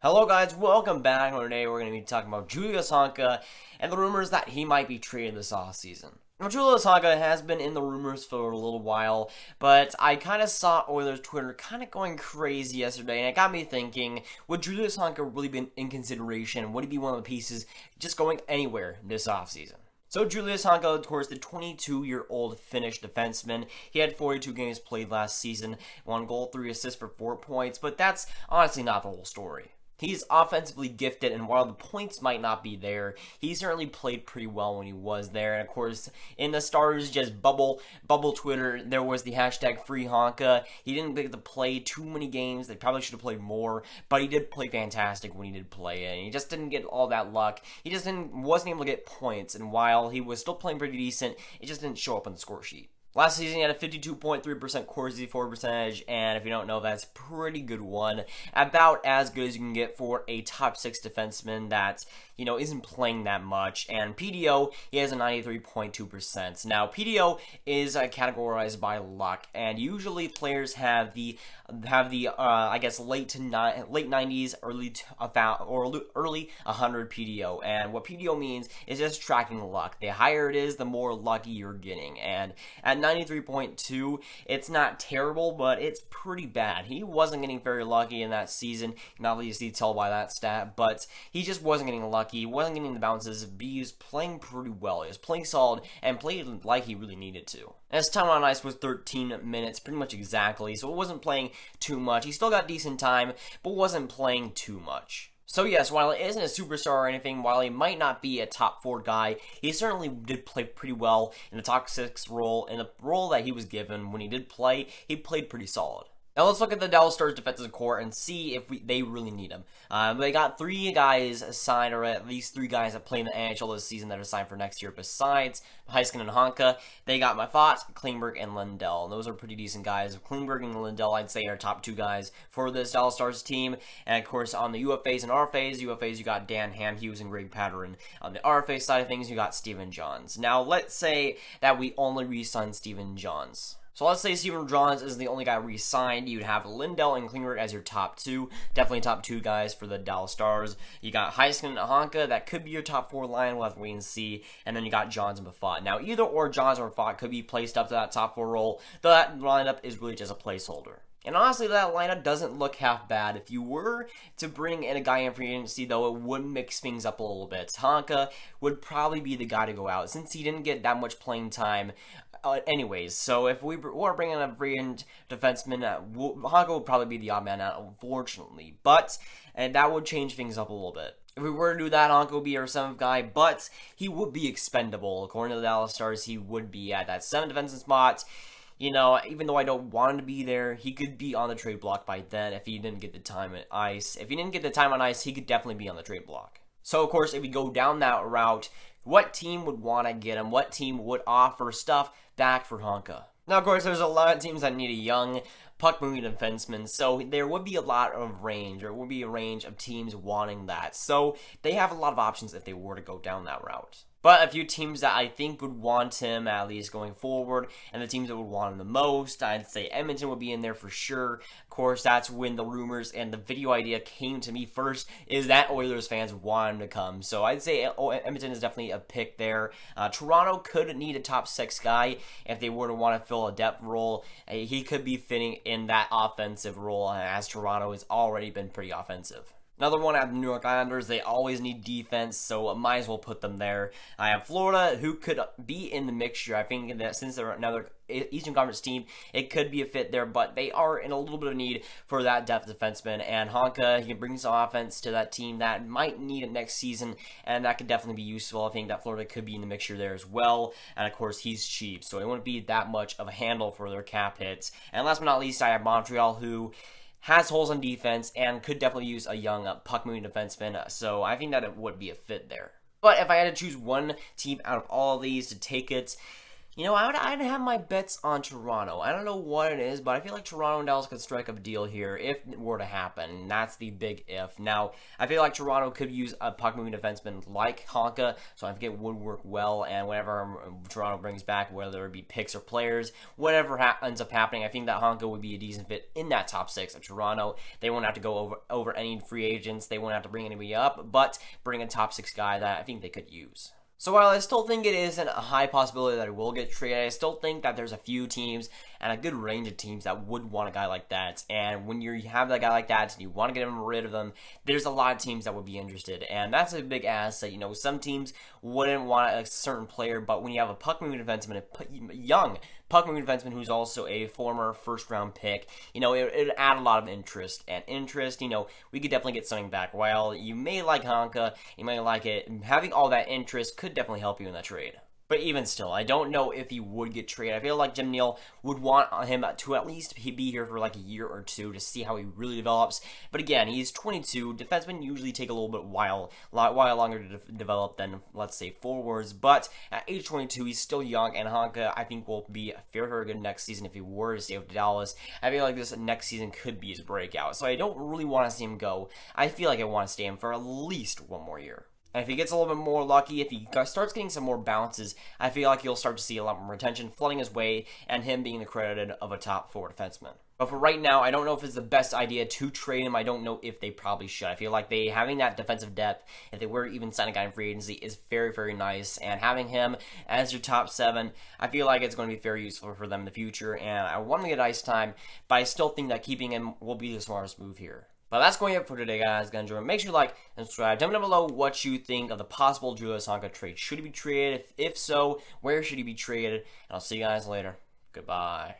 Hello guys, welcome back. Today we're going to be talking about Julius Honka and the rumors that he might be traded this offseason. Now, Julius Honka has been in the rumors for a little while, but I kind of saw Oilers Twitter kind of going crazy yesterday, and it got me thinking, would Julius Honka really be in consideration? Would he be one of the pieces just going anywhere this offseason? So Julius Honka, of course, the 22-year-old Finnish defenseman. He had 42 games played last season, 1 goal, 3 assists for 4 points, but that's honestly not the whole story. He's offensively gifted, and while the points might not be there, he certainly played pretty well when he was there. And of course, in the Stars just bubble Twitter, there was the hashtag #FreeHonka. He didn't get to play too many games. They probably should have played more, but he did play fantastic when he did play it. And he just didn't get all that luck. He just wasn't able to get points, and while he was still playing pretty decent, it just didn't show up on the score sheet. Last season, he had a 52.3% Corsi for percentage, and if you don't know, that's a pretty good one. About as good as you can get for a top 6 defenseman that, isn't playing that much. And PDO, he has a 93.2%. Now, PDO is categorized by luck, and usually players have the I guess late 90s, early 100 PDO. And what PDO means is just tracking luck. The higher it is, the more lucky you're getting. And at 93.2, it's not terrible, but it's pretty bad. He wasn't getting very lucky in that season. You can obviously tell by that stat, but he just wasn't getting lucky. He wasn't getting the bounces. He was playing pretty well. He was playing solid and played like he really needed to. And his time on ice was 13 minutes, pretty much exactly, so it wasn't playing too much. He still got decent time, but wasn't playing too much. So yes, while he isn't a superstar or anything, while he might not be a top 4 guy, he certainly did play pretty well in the top 6 role. In the role that he was given when he did play, he played pretty solid. Now let's look at the Dallas Stars defensive core and see if they really need him. They got 3 guys signed, or at least 3 guys that play in the NHL this season that are signed for next year besides Heiskanen and Honka. They got Mafat, Klingberg, and Lindell. And those are pretty decent guys. Klingberg and Lindell, I'd say, are top 2 guys for this Dallas Stars team. And of course, on the UFAs and RFAs, you got Dan Hamhughes and Greg Patterin. On the RFA side of things, you got Steven Johns. Now let's say that we only re-signed Steven Johns. So let's say Steven Johns is the only guy re-signed. You'd have Lindell and Klingberg as your top 2. Definitely top 2 guys for the Dallas Stars. You got Heiskanen and Honka. That could be your top 4 line. We'll have to wait and see. And then you got Johns and Mafat. Now, either or Johns or Mafat could be placed up to that top 4 role. That lineup is really just a placeholder. And honestly, that lineup doesn't look half bad. If you were to bring in a guy in free agency, though, it would mix things up a little bit. Honka would probably be the guy to go out, since he didn't get that much playing time anyways. So if we were bringing in a free agent defenseman, Honka would probably be the odd man out, unfortunately. And that would change things up a little bit. If we were to do that, Honka would be our 7th guy, but he would be expendable. According to the Dallas Stars, he would be at that 7th defenseman spot. Even though I don't want him to be there, he could be on the trade block by then if he didn't get the time on ice. If he didn't get the time on ice, he could definitely be on the trade block. So, of course, if we go down that route, what team would want to get him? What team would offer stuff back for Honka? Now, of course, there's a lot of teams that need a young, puck-moving defenseman, so there would be a lot of range, or it would be a range of teams wanting that. So they have a lot of options if they were to go down that route. But a few teams that I think would want him, at least going forward, and the teams that would want him the most, I'd say Edmonton would be in there for sure. Of course, that's when the rumors and the video idea came to me first, is that Oilers fans want him to come. So I'd say Edmonton is definitely a pick there. Toronto could need a top 6 guy if they were to want to fill a depth role. He could be fitting in that offensive role, as Toronto has already been pretty offensive. Another one at the New York Islanders, they always need defense, so I might as well put them there. I have Florida, who could be in the mixture. I think that since they're another Eastern Conference team, it could be a fit there, but they are in a little bit of need for that depth defenseman. And Honka, he can bring some offense to that team that might need it next season, and that could definitely be useful. I think that Florida could be in the mixture there as well. And of course, he's cheap, so it wouldn't be that much of a handle for their cap hits. And last but not least, I have Montreal, who has holes on defense and could definitely use a young puck-moving defenseman, so I think that it would be a fit there. But if I had to choose one team out of all of these to take it, I'd have my bets on Toronto. I don't know what it is, but I feel like Toronto and Dallas could strike up a deal here if it were to happen. And that's the big if. Now, I feel like Toronto could use a puck-moving defenseman like Honka, so I think it would work well. And whenever Toronto brings back, whether it be picks or players, whatever ends up happening, I think that Honka would be a decent fit in that top six of Toronto. They won't have to go over any free agents. They won't have to bring anybody up, but bring a top six guy that I think they could use. So while I still think it isn't a high possibility that it will get traded, I still think that there's a few teams and a good range of teams that would want a guy like that. And when you have that guy like that and you want to get rid of them, there's a lot of teams that would be interested. And that's a big asset. Some teams wouldn't want a certain player, but when you have a puck-moving defenseman, a young puck-moving defenseman who's also a former first-round pick, it'd add a lot of interest. And we could definitely get something back. While you may like Honka, you may like it, having all that interest could definitely help you in that trade. But even still, I don't know if he would get traded. I feel like Jim Neal would want him to at least be here for like a year or two to see how he really develops. But again, he's 22. Defensemen usually take a little bit while longer to develop than, let's say, forwards. But at age 22, he's still young, and Honka, I think, will be very, very good next season if he were to stay with Dallas. I feel like this next season could be his breakout. So I don't really want to see him go. I feel like I want to stay him for at least one more year. And if he gets a little bit more lucky, if he starts getting some more bounces, I feel like you'll start to see a lot more attention flooding his way and him being the credited of a top four defenseman. But for right now, I don't know if it's the best idea to trade him. I don't know if they probably should. I feel like having that defensive depth, if they were to even sign a guy in free agency, is very, very nice. And having him as your top 7, I feel like it's going to be very useful for them in the future. And I want him to get ice time, but I still think that keeping him will be the smartest move here. But that's going to be it for today, guys. Gonna enjoy. Make sure you like and subscribe. Tell me down below what you think of the possible Julius Honka trade. Should he be traded? If so, where should he be traded? And I'll see you guys later. Goodbye.